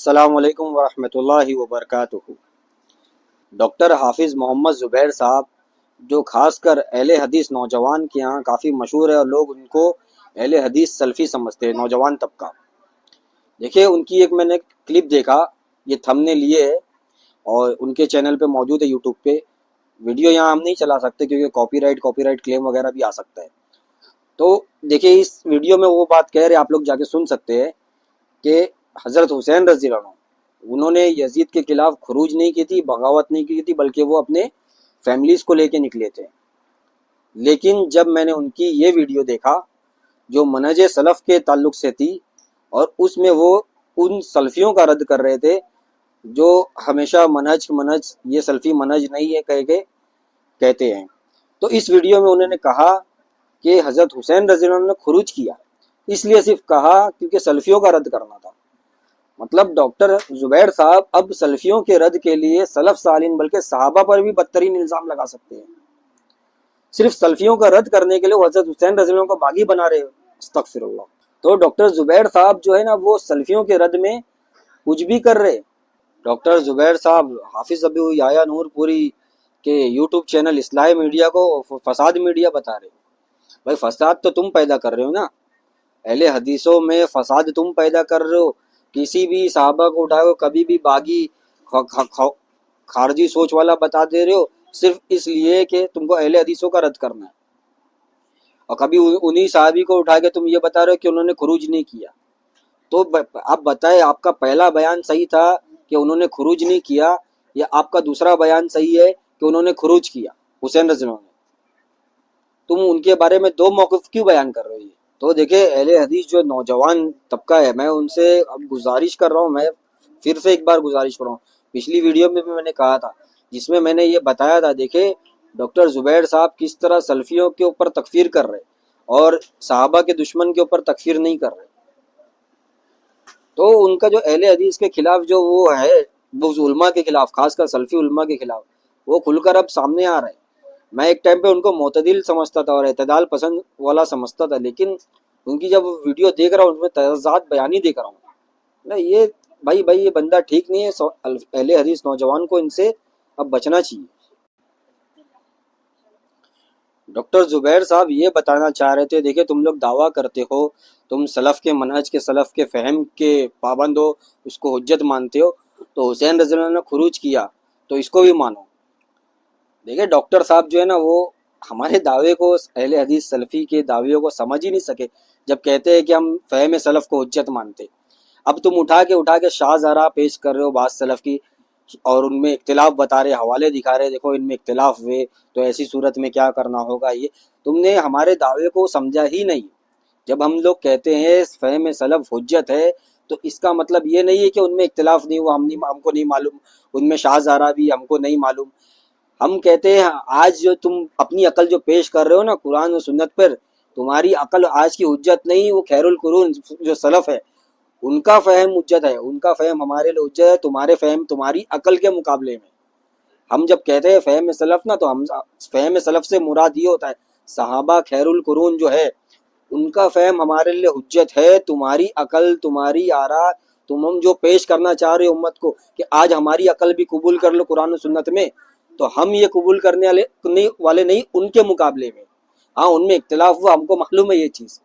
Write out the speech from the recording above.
السلام علیکم ورحمۃ اللہ وبرکاتہ۔ ڈاکٹر حافظ محمد زبیر صاحب جو خاص کر اہل حدیث نوجوان کے یہاں کافی مشہور ہے اور لوگ ان کو اہل حدیث سلفی سمجھتے ہیں، نوجوان طبقہ۔ دیکھیے ان کی ایک میں نے کلپ دیکھا، یہ تھم نے لیے ہے اور ان کے چینل پہ موجود ہے یوٹیوب پہ۔ ویڈیو یہاں ہم نہیں چلا سکتے کیونکہ کاپی رائٹ کلیم وغیرہ بھی آ سکتا ہے۔ تو دیکھیے اس ویڈیو میں وہ بات کہہ رہے، آپ لوگ جا کے سن سکتے ہیں کہ حضرت حسین رضی اللہ عنہ انہوں نے یزید کے خلاف خروج نہیں کی تھی، بغاوت نہیں کی تھی، بلکہ وہ اپنے فیملیز کو لے کے نکلے تھے۔ لیکن جب میں نے ان کی یہ ویڈیو دیکھا جو منہج سلف کے تعلق سے تھی، اور اس میں وہ ان سلفیوں کا رد کر رہے تھے جو ہمیشہ منہج یہ سلفی منہج نہیں ہے کہہ کے کہتے ہیں، تو اس ویڈیو میں انہوں نے کہا کہ حضرت حسین رضی اللہ عنہ نے خروج کیا، اس لیے صرف کہا کیونکہ سلفیوں کا رد کرنا تھا۔ مطلب ڈاکٹر زبیر صاحب اب سلفیوں کے رد کے لیے سلف صالحین بلکہ صحابہ پر بھی بدترین الزام لگا سکتے ہیں۔ صرف سلفیوں کا رد کرنے کے لیے وہ حضرت حسین رضی اللہ عنہ کو باغی بنا رہے، استغفر اللہ۔ تو ڈاکٹر زبیر صاحب جو ہے نا وہ سلفیوں کے رد میں کچھ بھی کر رہے۔ ڈاکٹر زبیر صاحب حافظ ابو یحییٰ نور پوری کے یوٹیوب چینل اصلاح میڈیا کو فساد میڈیا بتا رہے۔ بھائی فساد تو تم پیدا کر رہے ہو نا، اہل حدیثوں میں فساد تم پیدا کر رہے ہو۔ کسی بھی صحابہ کو اٹھائے کبھی بھی باغی خارجی سوچ والا بتا دے رہے ہو، صرف اس لیے کہ تم کو اہل حدیثوں کا رد کرنا ہے، اور کبھی انہی صحابی کو اٹھا کے تم یہ بتا رہے ہو کہ انہوں نے خروج نہیں کیا۔ تو آپ بتائیں آپ کا پہلا بیان صحیح تھا کہ انہوں نے خروج نہیں کیا، یا آپ کا دوسرا بیان صحیح ہے کہ انہوں نے خروج کیا حسین رضی اللہ عنہ نے؟ تم ان کے بارے میں دو موقف کیوں بیان کر رہے ہو؟ تو دیکھیں اہل حدیث جو نوجوان طبقہ ہے، میں ان سے اب گزارش کر رہا ہوں، میں پھر سے ایک بار گزارش کر رہا ہوں، پچھلی ویڈیو میں بھی میں نے کہا تھا جس میں میں نے یہ بتایا تھا، دیکھیں ڈاکٹر زبیر صاحب کس طرح سلفیوں کے اوپر تکفیر کر رہے اور صحابہ کے دشمن کے اوپر تکفیر نہیں کر رہے۔ تو ان کا جو اہل حدیث کے خلاف جو وہ ہے، وہ علماء کے خلاف، خاص کر سلفی علماء کے خلاف، وہ کھل کر اب سامنے آ رہے ہیں۔ میں ایک ٹائم پہ ان کو معتدل سمجھتا تھا اور اعتدال پسند والا سمجھتا تھا، لیکن ان کی جب ویڈیو دیکھ رہا ہوں اس میں تضاد بیانی دیکھ رہا ہوں، یہ بھائی یہ بندہ ٹھیک نہیں ہے۔ اہل حدیث نوجوان کو ان سے اب بچنا چاہیے۔ ڈاکٹر زبیر صاحب یہ بتانا چاہ رہے تھے، دیکھیں تم لوگ دعویٰ کرتے ہو تم سلف کے منہج کے، سلف کے فہم کے پابند ہو، اس کو حجت مانتے ہو، تو حسین رضی اللہ عنہ نے خروج کیا تو اس کو بھی مانو۔ دیکھیں ڈاکٹر صاحب جو ہے نا وہ ہمارے دعوے کو، اہل حدیث سلفی کے دعویوں کو سمجھ ہی نہیں سکے جب کہتے ہیں کہ ہم فہم سلف کو حجت مانتے۔ اب تم اٹھا کے شاذ آراء پیش کر رہے ہو بعض سلف کی، اور ان میں اختلاف بتا رہے، حوالے دکھا رہے، دیکھو ان میں اختلاف ہوئے تو ایسی صورت میں کیا کرنا ہوگا۔ یہ تم نے ہمارے دعوے کو سمجھا ہی نہیں۔ جب ہم لوگ کہتے ہیں فہم سلف حجت ہے تو اس کا مطلب یہ نہیں ہے کہ ان میں اختلاف نہیں ہوا، ہم کو نہیں معلوم، ان میں شاذ آراء بھی ہم کو نہیں معلوم۔ ہم کہتے ہیں آج جو تم اپنی عقل جو پیش کر رہے ہو نا قرآن و سنت پر، تمہاری عقل آج کی حجت نہیں، وہ خیر القرون جو سلف ہے ان کا فہم حجت ہے، ان کا فہم ہمارے لیے حجت ہے، تمہارے فہم تمہاری عقل کے مقابلے میں۔ ہم جب کہتے ہیں فہم سلف نا، تو ہم فہم سلف سے مراد یہ ہوتا ہے صحابہ خیر القرون جو ہے ان کا فہم ہمارے لیے حجت ہے، تمہاری عقل، تمہاری آراء، تم جو پیش کرنا چاہ رہے ہو امت کو کہ آج ہماری عقل بھی قبول کر لو قرآن و سنت میں، تو ہم یہ قبول کرنے والے نہیں ان کے مقابلے میں۔ ہاں ان میں اختلاف ہوا، ہم کو معلوم ہے یہ چیز،